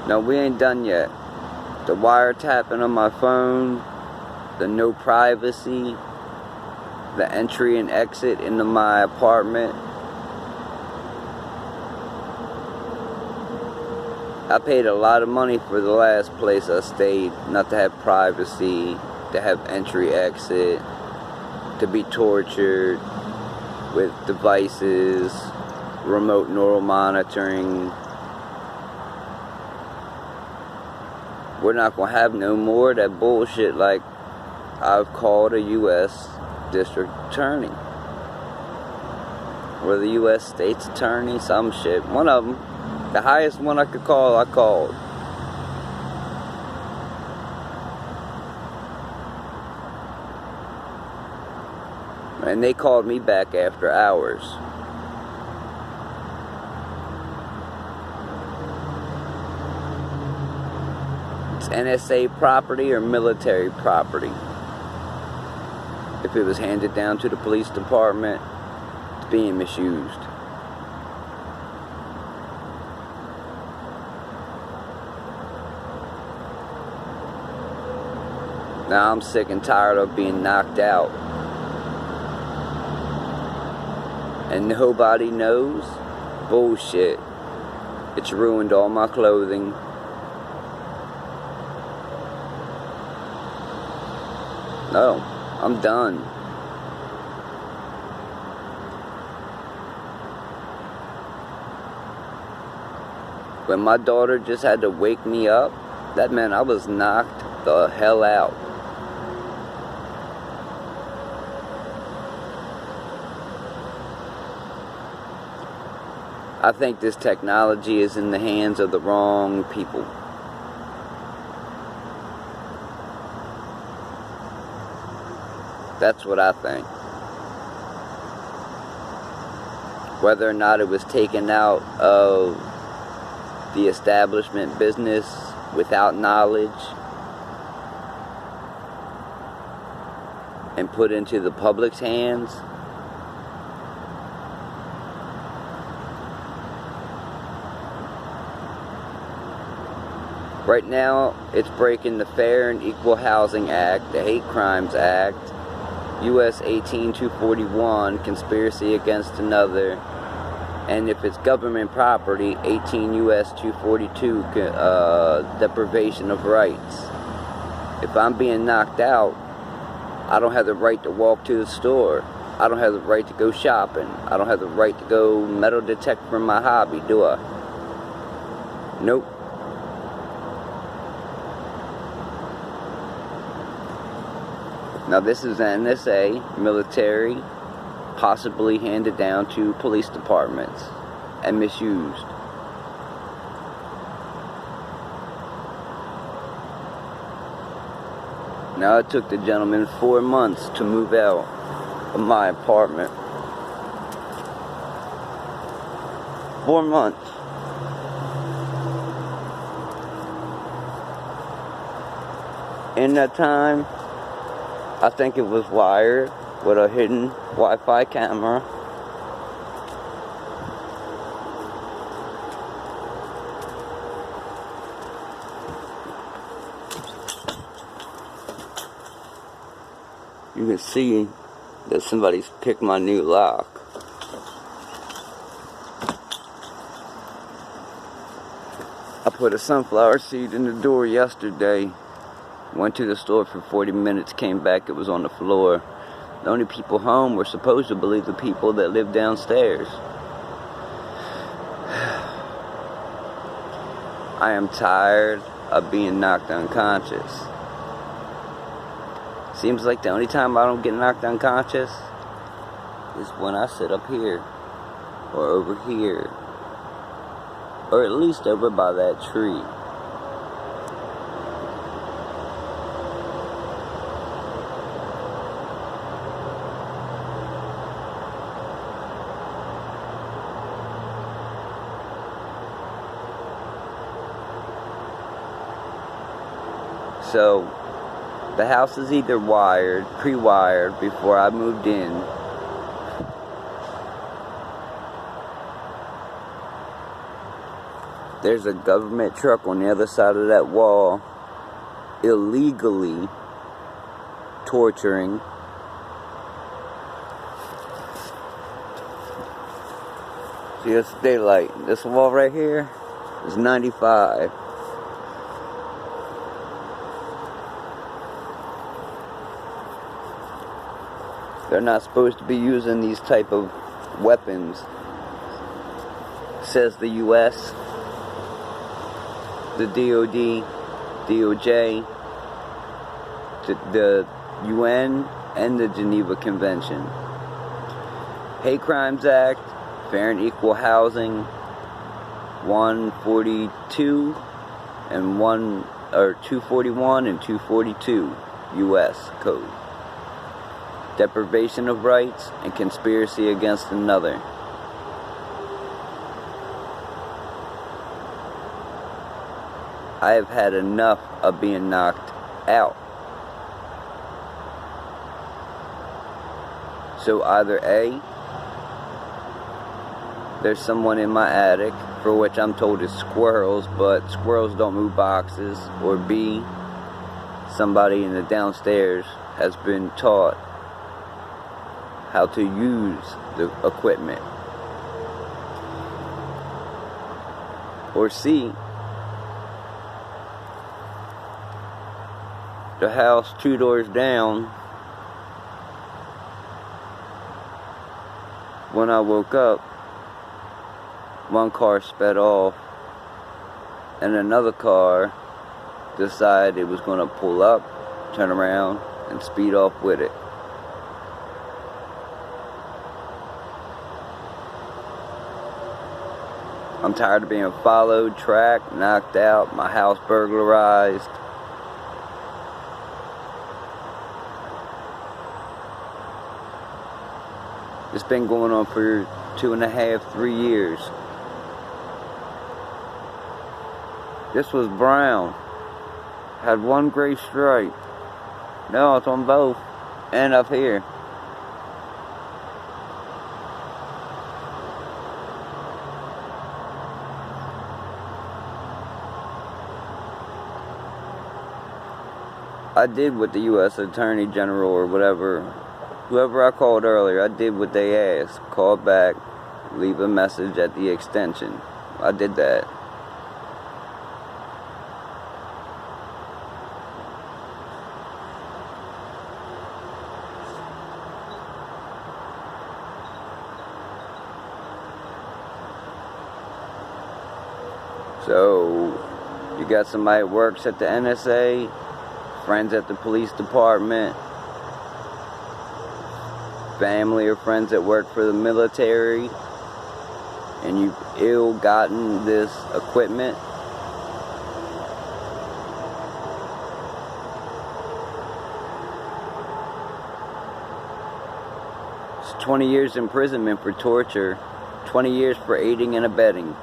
No, we ain't done yet. The wiretapping on my phone, the no privacy, the entry and exit into my apartment. I paid a lot of money for the last place I stayed, not to have privacy, to have entry exit, to be tortured with devices, remote neural monitoring. We're not going to have no more of that bullshit. Like, I've called a U.S. District Attorney. Or the U.S. State's Attorney, some shit. One of them. The highest one I could call, I called. And they called me back after hours. It's NSA property or military property. If it was handed down to the police department, it's being misused. Now I'm sick and tired of being knocked out. And nobody knows? Bullshit. It's ruined all my clothing. No, I'm done. When my daughter just had to wake me up, that meant I was knocked the hell out. I think this technology is in the hands of the wrong people. That's what I think. Whether or not it was taken out of the establishment business without knowledge and put into the public's hands, right now, it's breaking the Fair and Equal Housing Act, the Hate Crimes Act, U.S. 18241, conspiracy against another, and if it's government property, 18 U.S. 242, deprivation of rights. If I'm being knocked out, I don't have the right to walk to the store. I don't have the right to go shopping. I don't have the right to go metal detect for my hobby, do I? Nope. Now this is NSA, military, possibly handed down to police departments and misused. Now it took the gentleman 4 months to move out of my apartment. 4 months. In that time, I think it was wired with a hidden Wi-Fi camera. You can see that somebody's picked my new lock. I put a sunflower seed in the door yesterday. Went to the store for 40 minutes, came back, it was on the floor. The only people home were supposedly the people that live downstairs. I am tired of being knocked unconscious. Seems like the only time I don't get knocked unconscious is when I sit up here, or over here, or at least over by that tree. So, the house is either wired, pre-wired before I moved in, There's a government truck on the other side of that wall illegally torturing. See, it's daylight. This wall right here is 95. They're not supposed to be using these type of weapons, says the U.S., the DOD, DOJ, the UN, and the Geneva Convention. Hate Crimes Act, Fair and Equal Housing, 142 and 241 and 242 U.S. Code. Deprivation of rights and conspiracy against another. I have had enough of being knocked out. So either A, there's someone in my attic, for which I'm told is squirrels, but squirrels don't move boxes, or B, somebody in the downstairs has been taught how to use the equipment. Or C, the house 2 doors down, when I woke up, one car sped off and another car decided it was going to pull up, turn around, and speed off with it. I'm tired of being followed, tracked, knocked out, my house burglarized. It's been going on for 2.5, 3 years. This was brown. Had one gray stripe. No, it's on both. And up here. I did what the U.S. Attorney General or whoever I called earlier, I did what they asked. Call back, leave a message at the extension. I did that. So, you got somebody that works at the NSA, friends at the police department, family or friends that work for the military, and you've ill-gotten this equipment. It's 20 years imprisonment for torture, 20 years for aiding and abetting.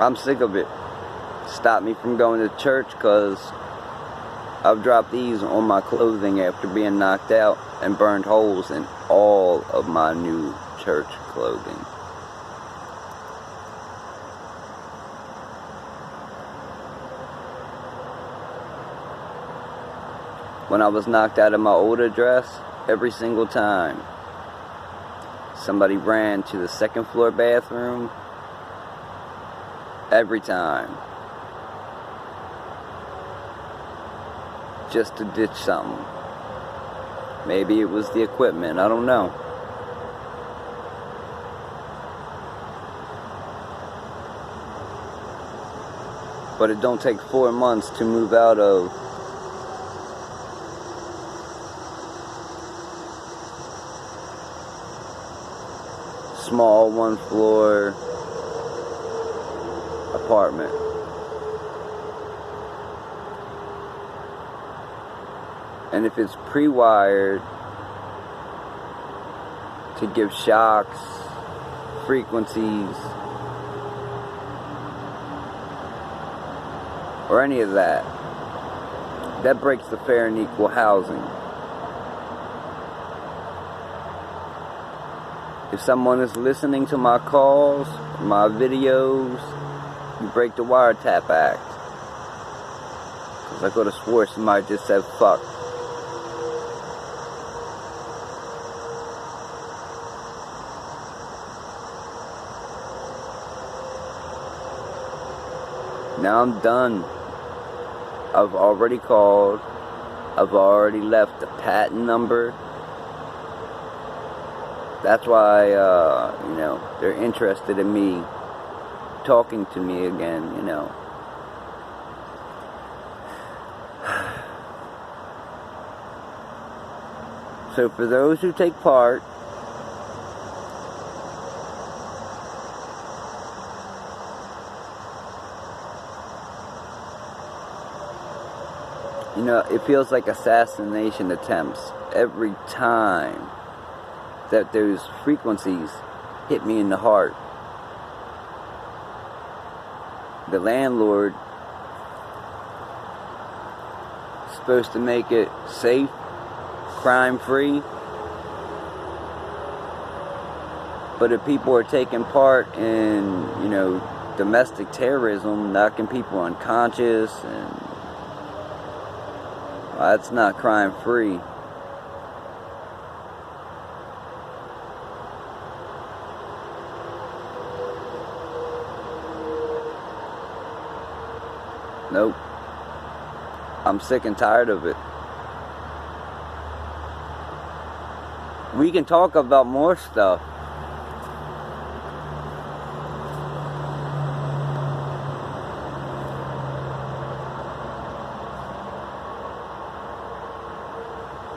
I'm sick of it. Stop me from going to church because I've dropped these on my clothing after being knocked out and burned holes in all of my new church clothing. When I was knocked out of my old address, every single time, somebody ran to the second floor bathroom. Every time. Just to ditch something. Maybe it was the equipment, I don't know. But it don't take 4 months to move out of small 1-floor apartment. And if it's pre-wired to give shocks, frequencies, or any of that. That breaks the fair and equal housing. If someone is listening to my calls, my videos, you break the Wiretap Act. Because I could have swore somebody just said fuck. Now I'm done. I've already called. I've already left the patent number. That's why, you know, they're interested in me talking to me again, you know. So for those who take part, you know, it feels like assassination attempts every time that those frequencies hit me in the heart. The landlord is supposed to make it safe, crime-free, but if people are taking part in, you know, domestic terrorism, knocking people unconscious, and that's not crime-free. Nope. I'm sick and tired of it. We can talk about more stuff.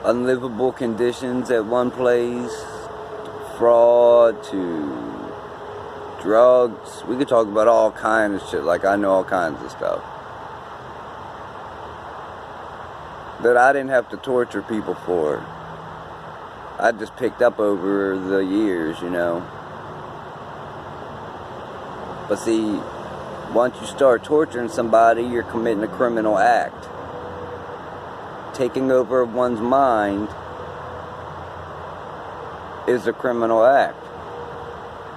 Unlivable conditions at one place, fraud to drugs. We could talk about all kinds of shit. Like, I know all kinds of stuff that I didn't have to torture people for. I just picked up over the years, you know. But see, once you start torturing somebody, you're committing a criminal act. Taking over one's mind is a criminal act.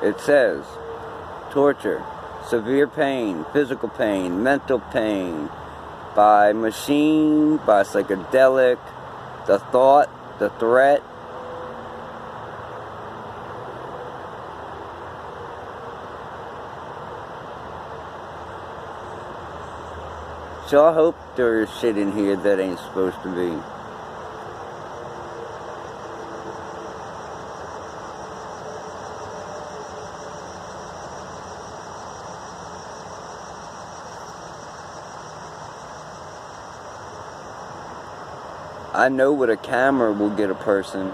It says, torture, severe pain, physical pain, mental pain, by machine, by psychedelic, the thought, the threat. So I hope there's shit in here that ain't supposed to be. I know what a camera will get a person.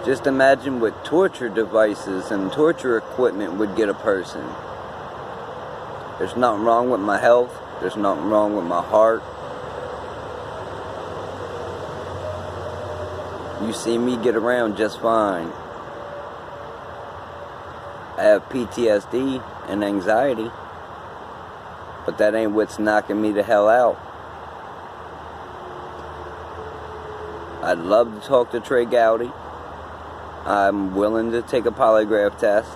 Just imagine what torture devices and torture equipment would get a person. There's nothing wrong with my health. There's nothing wrong with my heart. You see me get around just fine. I have PTSD and anxiety, but that ain't what's knocking me the hell out. I'd love to talk to Trey Gowdy. I'm willing to take a polygraph test.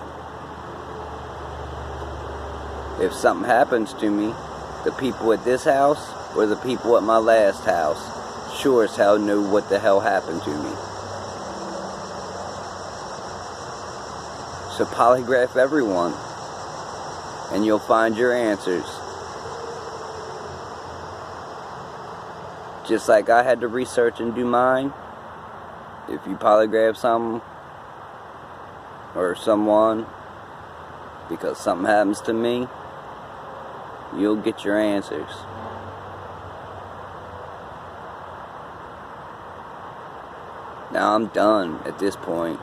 If something happens to me, the people at this house or the people at my last house sure as hell know what the hell happened to me. So polygraph everyone, and you'll find your answers. Just like I had to research and do mine, if you polygraph something or someone because something happens to me, you'll get your answers. Now I'm done at this point.